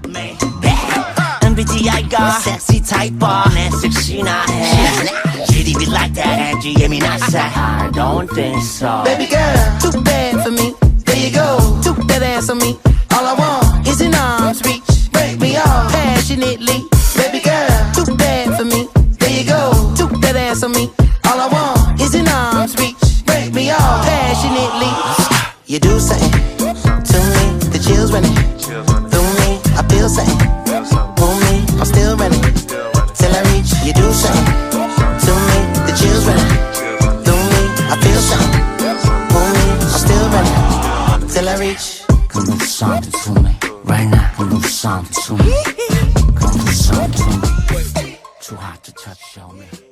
me. MBTI가 sexy type 내 섹시나 해. GDB like that and 예민하세. I don't think so. Baby girl, too bad for me. There you go, took that ass on me. All I want is an arm's reach. Break me off passionately. Baby girl, too bad for me. There you go, took that ass on me. All I want is an arm's reach. Break me off passionately. You do something to me, the chills running through me. I feel something, pull me, I'm still running till I reach. You do something to me, the chills running through me. I feel something, pull me, I'm still running till I reach. Come do something to me right now. Come do something to me. Come do something to me. Too hot to touch, show me.